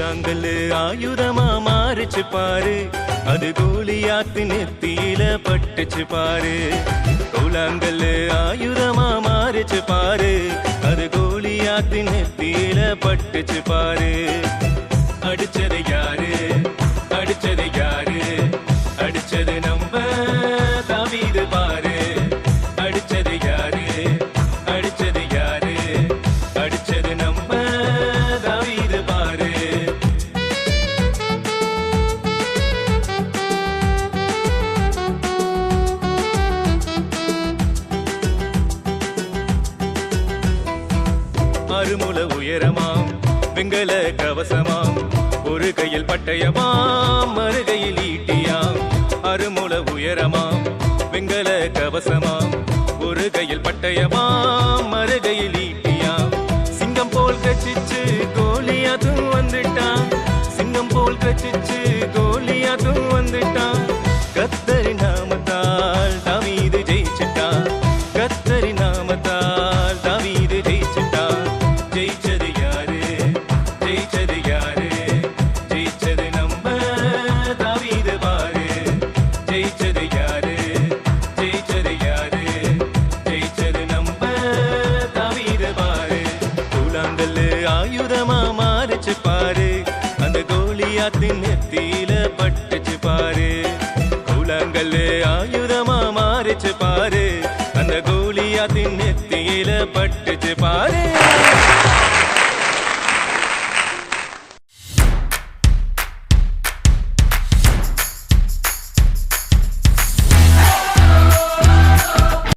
கூழாங்கல்லு ஆயுதமா மாறிச்சு பாரு, அது கோலியாத்து நெத்தியில பட்டுச்சு பாரு. கூழாங்கல்லு ஆயுதமா மாறிச்சு பாரு, அது கோலியாத்து நெத்தியில பட்டுச்சு பாரு. அடிச்சது யாரு, அடிச்சது யாரு, அடிச்சது நம்ம தாவீது பாரு. அடிச்சது யாரு, அடிச்சது யாரு, அடிச்சது நம்ம தாவீது பாரு. அருமுல உயரமாம் வெங்கல கவசமாம், ஒரு கையில் பட்டயமாம் மறுகையில் ஈட்டியாம். அருமுல உயரமாம் வெங்கல கவசமாம், ஒரு கையில் பட்டயமாம் மறுகையில் ஈட்டியாம். சிங்கம் போல் கச்சிச்சு கோலியாத்தும் வந்துட்டான், சிங்கம் போல் கச்சிச்சு கோலியாத்தும் வந்துட்டான். கர்த்தரி நாமத்தால் தாவீது ஜெயிச்சிட்டான், கர்த்தரி நாமத்தால் தாவீது ஜெயிச்சிட்டான். ஜெயிச்சது யாரு, ஜெயிச்சது யாரு, ஜெயிச்சது நம்ம தாவீது பாரு. ஜெயிச்சது யாரு, ஜெயிச்சது யாரு, ஜெயிச்சது நம்ம தாவீது பாரு. கூழாங்கல்லு ஆயுதமா மாறிச்சு பாரு, அந்த கோலியாத்தின்